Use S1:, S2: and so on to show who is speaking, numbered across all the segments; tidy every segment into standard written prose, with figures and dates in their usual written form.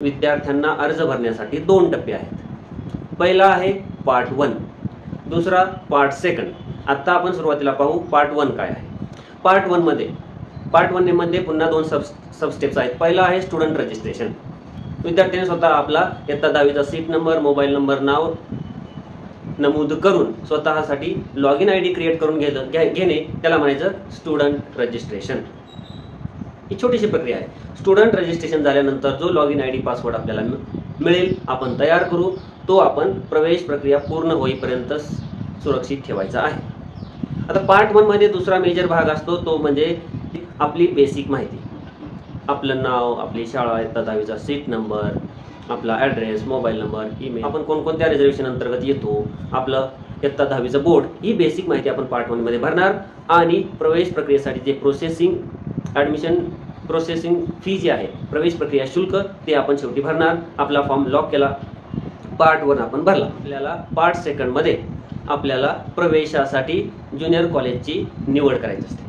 S1: विद्यार्थ्यांना अर्ज भरण्यासाठी 2 टप्पे आहेत। पहिला आहे पार्ट 1, दुसरा पार्ट 2। आता आपण सुरुवातीला पाहू पार्ट 1 काय आहे। पार्ट 1 मध्ये पुन्हा 2 सब स्टेप्स आहेत। पहिला आहे स्टुडंट रजिस्ट्रेशन। विद्यार्थ्यांनी स्वतः आपला इयत्ता 10वीचा सीट नंबर, मोबाईल नंबर, नाव नमूद करून स्वतःसाठी लॉगिन आयडी क्रिएट करून घेणे त्याला म्हणायचं स्टुडंट रजिस्ट्रेशन। ही छोटीशी प्रक्रिया आहे। स्टुडंट रजिस्ट्रेशन झाल्यानंतर जो लॉगिन आयडी पासवर्ड आपल्याला मिळेल आपण तयार करू, तो आपण प्रवेश प्रक्रिया पूर्ण होईपर्यंत सुरक्षित ठेवायचा आहे। आता पार्ट 1 मध्ये दुसरा मेजर भाग असतो तो म्हणजे आपली बेसिक माहिती। आपलं नाव, आपली शाळा, इयत्ता 10वीचा सीट नंबर, आपला ॲड्रेस, मोबाईल नंबर, ईमेल, आपण कोणकोणत्या रिझर्वेशन अंतर्गत येतो, आपलं इयत्ता 10वीचं बोर्ड, ही बेसिक माहिती आपण पार्ट 1 मध्ये भरणार। आणि प्रवेश प्रक्रियेसाठी जे ॲडमिशन प्रोसेसिंग फी जी आहे, प्रवेश प्रक्रिया शुल्क, ते आपण शेवटी भरणार। आपला फॉर्म लॉक केला, पार्ट 1 आपण भरला। आपल्याला पार्ट 2 मध्ये आपल्याला प्रवेशासाठी ज्युनियर कॉलेजची निवड करायची असते।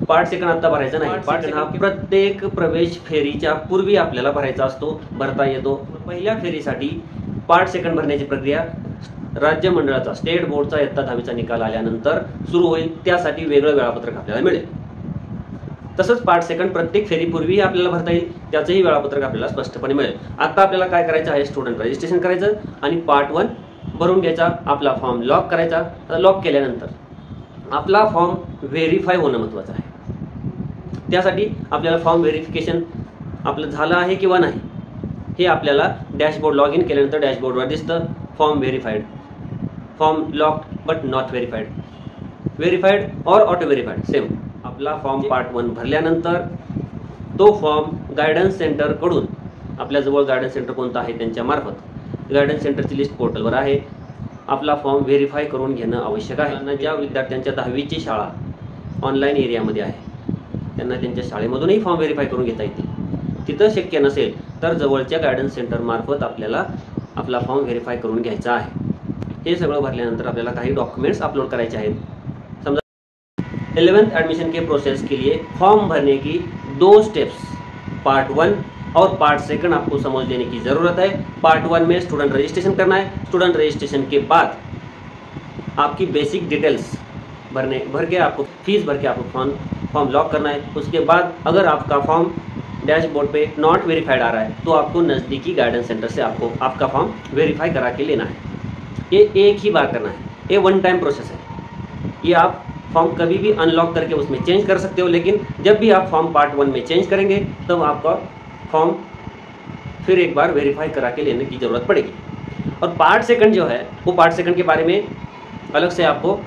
S1: पार्ट 2 आता भरायचा नाही। पार्ट 2 हा प्रत्येक प्रवेश फेरीच्या पूर्वी आपल्याला भरायचा असतो, भरता येतो। पहिल्या फेरीसाठी पार्ट 2 भरण्याची प्रक्रिया राज्य मंडळाचा, स्टेट बोर्डचा इयत्ता 10वीचा निकाल आल्यानंतर सुरू होईल। त्यासाठी वेगळं वेळापत्रक आपल्याला मिळेल। तसंच पार्ट 2 प्रत्येक फेरीपूर्वी आपल्याला भरता येईल, त्याचंही वेळापत्रक आपल्याला स्पष्टपणे मिळेल। आता आपल्याला काय करायचं आहे, स्टुडंट रजिस्ट्रेशन करायचं आणि पार्ट 1 भरून घ्यायचा, आपला फॉर्म लॉक करायचा। लॉक केल्यानंतर आपला फॉर्म व्हेरीफाय होणं महत्त्वाचं आहे। त्यासाठी आपल्याला फॉर्म व्हेरिफिकेशन आपलं झालं आहे किंवा नाही हे आपल्याला डॅशबोर्ड लॉग इन केल्यानंतर डॅशबोर्डवर दिसतं, form verified, form locked but not verified, verified और ऑटो व्हेरीफाईड, सेम। आपला फॉर्म पार्ट 1 भरल्यानंतर तो फॉर्म गायडन्स सेंटरकडून, आपल्याजवळ गायडन्स सेंटर कोणतं आहे त्यांच्या मार्फत, गायडन्स सेंटरची लिस्ट पोर्टलवर आहे, आपला फॉर्म व्हेरीफाय करून घेणं आवश्यक आहे। ज्या विद्यार्थ्यांच्या 10वीची शाळा ऑनलाईन एरियामध्ये आहे त्यांना त्यांच्या शाळेमधूनही फॉर्म व्हेरीफाय करून घेता येतील। तिथं शक्य नसेल तर जवळच्या गायडन्स सेंटर मार्फत आपल्याला आपला फॉर्म व्हेरीफाय करून घ्यायचा आहे। हे सगळं भरल्यानंतर आपल्याला काही डॉक्युमेंट्स अपलोड करायचे आहेत। समजा 11th एडमिशन के प्रोसेस के लिए फॉर्म भरने की 2 स्टेप्स, पार्ट 1 और पार्ट 2 आपको समझ लेने की ज़रूरत है। पार्ट 1 में स्टूडेंट रजिस्ट्रेशन करना है। स्टूडेंट रजिस्ट्रेशन के बाद आपकी बेसिक डिटेल्स भर के आपको फीस भर के आपको फॉर्म लॉक करना है। उसके बाद अगर आपका फॉर्म डैशबोर्ड पे नॉट वेरीफाइड आ रहा है तो आपको नज़दीकी गाइडेंस सेंटर से आपका फॉर्म वेरीफाई करा के लेना है। ये एक ही बार करना है, ये 1 टाइम प्रोसेस है। ये आप फॉर्म कभी भी अनलॉक करके उसमें चेंज कर सकते हो, लेकिन जब भी आप फॉर्म पार्ट 1 में चेंज करेंगे तब आपका फॉर्म फिर एक बार वेरीफाई करा के लेने की ज़रूरत पड़ेगी। और पार्ट 2 जो है वो पार्ट 2 के बारे में अलग से आपको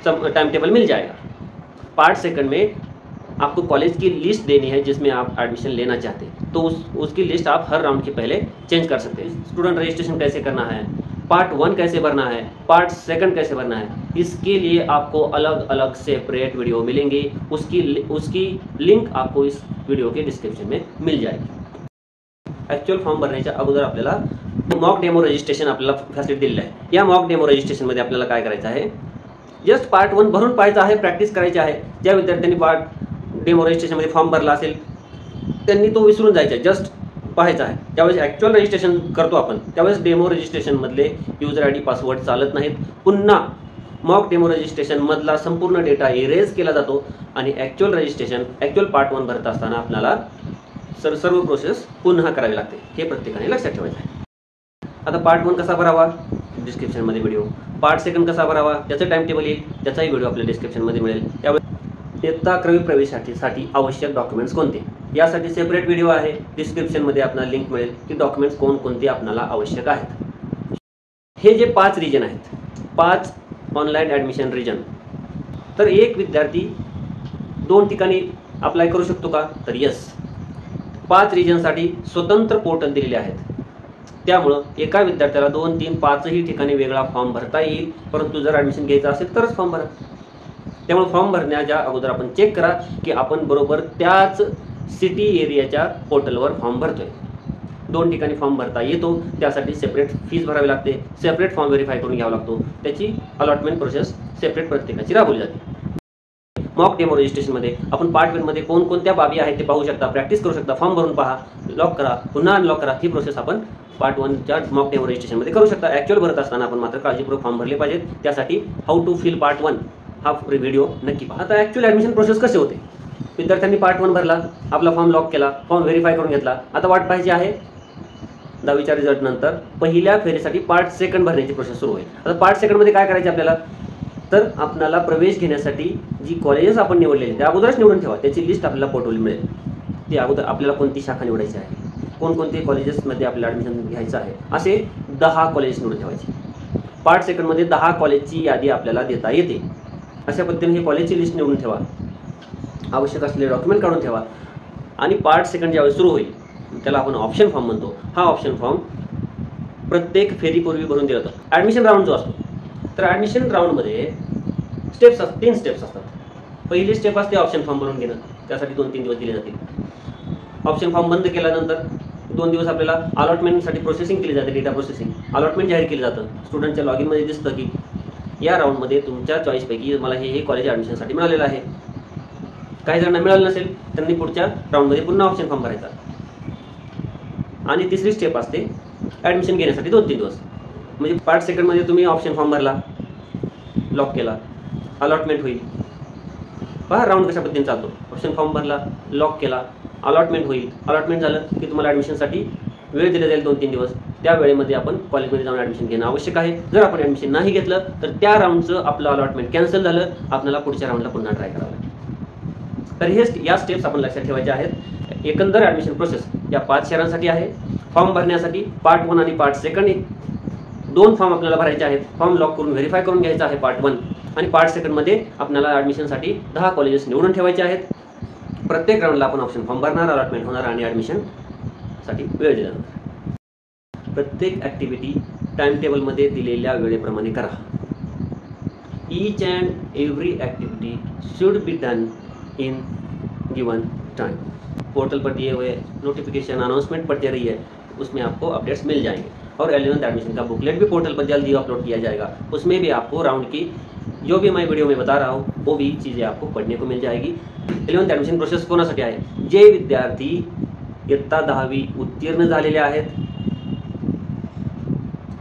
S1: सब टाइम टेबल मिल जाएगा। पार्ट 2 में आपको कॉलेज की लिस्ट देनी है जिसमें आप एडमिशन लेना चाहते हैं, तो उसकी लिस्ट आप हर राउंड के पहले चेंज कर सकते हैं। स्टूडेंट रजिस्ट्रेशन कैसे करना है, पार्ट 1 कैसे भरना है, पार्ट 2 कैसे भरना है, इसके लिए आपको अलग अलग सेपरेट वीडियो मिलेंगे। उसकी लिंक आपको इस वीडियो के डिस्क्रिप्शन में मिल जाएगी। ॲक्च्युअल फॉर्म भरण्याच्या अगोदर आपल्याला मॉक डेमो रजिस्ट्रेशन आपल्याला फॅसिलिटी दिलेलं आहे। या मॉक डेमो रजिस्ट्रेशनमध्ये आपल्याला काय करायचं आहे, जस्ट पार्ट 1 भरून पाहायचं आहे, प्रॅक्टिस करायची आहे। ज्या विद्यार्थ्यांनी पार्ट डेमो रजिस्ट्रेशनमध्ये फॉर्म भरला असेल त्यांनी तो विसरून जायचा आहे, जस्ट पाहायचं आहे। त्यावेळेस ॲक्च्युअल रजिस्ट्रेशन करतो आपण, त्यावेळेस डेमो रजिस्ट्रेशनमधले युजर आय डी पासवर्ड चालत नाहीत। पुन्हा मॉक डेमो रजिस्ट्रेशनमधला संपूर्ण डेटा इरेज केला जातो आणि ॲक्च्युअल पार्ट 1 भरत असताना आपल्याला सर्व प्रोसेस पुन्हा करावी लागते। हे प्रत्येकाने लक्षात ठेवायचं आहे। आता पार्ट 1 कसा भरावा, डिस्क्रिप्शनमध्ये व्हिडिओ। पार्ट 2 कसा भरावा त्याचं टाइम टेबल येईल, त्याचाही व्हिडिओ आपल्या डिस्क्रिप्शनमध्ये मिळेल। त्यावेळेस इयत्ता 11वी प्रवेशासाठी आवश्यक डॉक्युमेंट्स कोणते, यासाठी सेपरेट व्हिडिओ आहे, डिस्क्रिप्शनमध्ये आपल्याला लिंक मिळेल की डॉक्युमेंट्स कोणकोणते आपल्याला आवश्यक आहेत। हे जे 5 रिजन आहेत, 5 ऑनलाईन ॲडमिशन रिजन, तर एक विद्यार्थी 2 ठिकाणी अप्लाय करू शकतो का, तर यस। 5 रिजनसाठी स्वतंत्र पोर्टल दिलेले आहेत, त्यामुळं एका विद्यार्थ्याला 2, 3, 5ही ठिकाणी वेगळा फॉर्म भरता येईल। परंतु जर ॲडमिशन घ्यायचं असेल तरच फॉर्म भरा। त्यामुळे फॉर्म भरण्याच्या अगोदर आपण चेक करा की आपण बरोबर त्याच सिटी एरियाच्या पोर्टलवर फॉर्म भरतोय। 2 ठिकाणी फॉर्म भरता येतो, त्यासाठी सेपरेट फीस भरावी लागते, सेपरेट फॉर्म व्हेरीफाय करून घ्यावा लागतो, त्याची अलॉटमेंट प्रोसेस सेपरेट प्रत्येकाची राबवली जाते। मॉक डेमो रजिस्ट्रेशनमध्ये आपण पार्ट 1 मध्ये कोणकोणत्या बाबी आहेत ते पाहू शकता, प्रॅक्टिस करू शकता, फॉर्म भरून पहा, लॉक करा, पुन्हा अनलॉक करा. ही प्रोसेस आपण पार्ट 1च्या मॉक डेमो रजिस्ट्रेशनमध्ये करू शकता. ॲक्च्युअल भरत असताना आपण मात्र काळजीपूर्वक फॉर्म भरले पाहिजेत. त्यासाठी हाऊ टू फिल पार्ट 1 हा व्हिडिओ नक्की पहा. आता ॲक्च्युअल ॲडमिशन प्रोसेस कसे होते? विद्यार्थ्यांनी पार्ट 1 भरला, आपला फॉर्म लॉक केला, फॉर्म व्हेरीफाय करून घेतला. आता वाट पाहिजे आहे 10वीच्या रिझल्ट नंतर पहिल्या फेरीसाठी पार्ट 2 भरण्याची प्रोसेस सुरू होईल. आता पार्ट 2 मध्ये काय करायचे आपल्याला? तर आपल्याला प्रवेश घेण्यासाठी जी कॉलेजेस आपण निवडलेली त्या अगोदरच निवडून ठेवा. त्याची लिस्ट आपल्याला पोर्टलवर मिळेल. ती अगोदर आपल्याला कोणती शाखा निवडायची आहे, कोणकोणते कॉलेजेसमध्ये आपल्याला ॲडमिशन घ्यायचं आहे, असे 10 कॉलेजेस निवडून ठेवायचे. पार्ट 2 मध्ये 10 कॉलेजची यादी आपल्याला देता येते. अशा पद्धतीने ही कॉलेजची लिस्ट निवडून ठेवा, आवश्यक असलेले डॉक्युमेंट काढून ठेवा. आणि पार्ट 2 ज्यावेळेस सुरू होईल त्याला आपण ऑप्शन फॉर्म म्हणतो. हा ऑप्शन फॉर्म प्रत्येक फेरीपूर्वी भरून दिला जातो. ॲडमिशन राऊंड जो असतो, तर ॲडमिशन राऊंडमध्ये 3 स्टेप्स असतात. पहिली स्टेप असते ऑप्शन फॉर्म भरून घेणं. त्यासाठी 2-3 दिवस दिले जातील. ऑप्शन फॉर्म बंद केल्यानंतर 2 दिवस आपल्याला अलॉटमेंटसाठी प्रोसेसिंग केली जाते, डेटा प्रोसेसिंग. अलॉटमेंट जाहीर केलं जातं. स्टुडंटच्या लॉगिनमध्ये दिसतं की या राऊंडमध्ये तुमच्या चॉईसपैकी मला हे कॉलेज ॲडमिशनसाठी मिळालेलं आहे. काही जणांना मिळालं नसेल त्यांनी पुढच्या राऊंडमध्ये पुन्हा ऑप्शन फॉर्म भरायचा. आणि तिसरी स्टेप असते ॲडमिशन घेण्यासाठी 2-3 दिवस. म्हणजे पार्ट 2 मध्ये तुम्ही ऑप्शन फॉर्म भरला, लॉक केला, अलॉटमेंट होईल. पहा राऊंड कशा पद्धतीने चालतो. ऑप्शन फॉर्म भरला, लॉक केला, अलॉटमेंट होईल. अलॉटमेंट झालं की तुम्हाला ॲडमिशनसाठी वेळ दिला जाईल 2-3 दिवस. त्या वेळेमध्ये आपण कॉलेजमध्ये जाऊन ॲडमिशन घेणं आवश्यक आहे. जर आपण ॲडमिशन नाही घेतलं तर त्या राऊंडचं आपलं अलॉटमेंट कॅन्सल झालं, आपल्याला पुढच्या राऊंडला पुन्हा ट्राय करावं लागेल. तर या स्टेप्स आपण लक्षात ठेवायच्या आहेत. एकंदर ॲडमिशन प्रोसेस या 5 शहरांसाठी आहे. फॉर्म भरण्यासाठी पार्ट 1 आणि पार्ट 2 2 फॉर्म आपल्याला भरायचे आहेत. फॉर्म लॉक करून व्हेरीफाय करून घ्यायचा आहे पार्ट 1. आणि पार्ट 2 मध्ये आपल्याला ॲडमिशनसाठी 10 कॉलेजेस निवडून ठेवायचे आहेत. प्रत्येक राऊंडला आपण ऑप्शन फॉर्म भरणार, अलॉटमेंट होणार आणि ॲडमिशनसाठी वेळ दिला जाणार. प्रत्येक ॲक्टिव्हिटी टाइम टेबलमध्ये दिलेल्या वेळेप्रमाणे करा. Each and every activity should be done in given time. Portal पर दिए हुए नोटिफिकेशन अनाउंसमेंट पड़ रही है, उसमें आपको अपडेट्स मिल जाएंगे. और 11th एडमिशन का बुकलेट भी पोर्टल पर जल्दी अपलोड किया जाएगा. उसमें भी आपको राउंड की जो भी मैं वीडियो में बता रहा हूँ वो भी चीज़ें आपको पढ़ने को मिल जाएगी. 11th ॲडमिशन प्रोसेस कोणासाठी आहे? जे विद्यार्थी इयत्ता 10वी उत्तीर्ण झालेले आहेत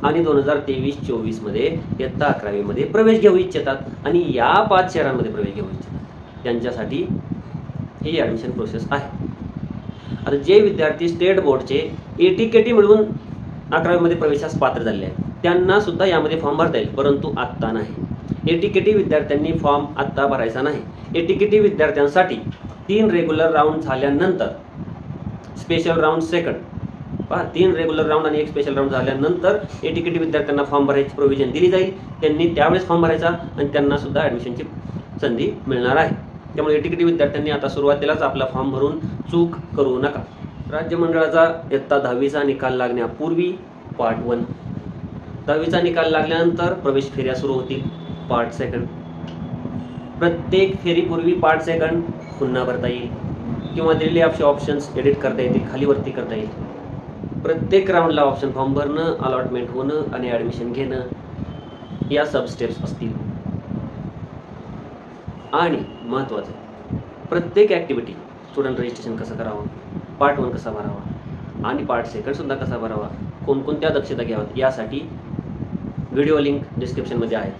S1: आणि 2023-24 मध्ये इयत्ता 11वी मध्ये प्रवेश घेऊ इच्छितात आणि या 5 शहरांमध्ये प्रवेश घेऊ इच्छितात, त्यांच्यासाठी ही ॲडमिशन प्रोसेस आहे. आता जे विद्यार्थी स्टेट बोर्डचे ATKT मिळवून 11वी मध्ये प्रवेशास पात्र झालेले आहेत त्यांना सुद्धा यामध्ये फॉर्म भरता येईल, परंतु आत्ता नाही. ATKT विद्यार्थ्यांनी फॉर्म आत्ता भरायचा नाही. ATKT विद्यार्थ्यांसाठी 3 रेग्युलर राऊंड झाल्यानंतर स्पेशल राऊंड 2 पहा, 3 रेग्युलर राऊंड आणि 1 स्पेशल राऊंड झाल्यानंतर ATKT विद्यार्थ्यांना फॉर्म भरायची प्रोव्हिजन दिली जाईल. त्यांनी त्यावेळेस फॉर्म भरायचा आणि त्यांना सुद्धा ॲडमिशनची संधी मिळणार आहे. त्यामुळे ATKT विद्यार्थ्यांनी आता सुरुवातीलाच आपला फॉर्म भरून चूक करू नका. राज्य मंडळाचा इयत्ता 10वीचा निकाल लागण्यापूर्वी पार्ट 1, 10वीचा निकाल लागल्यानंतर प्रवेश फेऱ्या सुरू होतील पार्ट 2. प्रत्येक फेरीपूर्वी पार्ट 2 पुन्हा भरता येईल किंवा दिलेले ऑप्शन्स एडिट करता येतील, खालीवरती करता येईल. प्रत्येक राऊंडला ऑप्शन फॉर्म भरणं, अलॉटमेंट होणं आणि ॲडमिशन घेणं या सब स्टेप्स असतील. आणि महत्त्वाचं प्रत्येक ॲक्टिव्हिटी स्टुडंट रजिस्ट्रेशन कसं करावं, पार्ट 1 कसा भरावा आणि पार्ट 2 सुद्धा कसा भरावा, कोणकोणत्या दक्षता घ्याव्यात यासाठी वीडियो लिंक डिस्क्रिप्शन में है.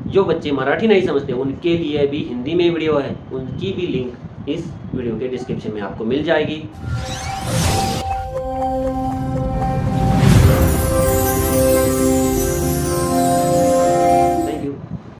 S1: जो बच्चे मराठी नहीं समझते उनके लिए भी हिंदी में वीडियो है, उनकी भी लिंक इस वीडियो के डिस्क्रिप्शन में आपको मिल जाएगी.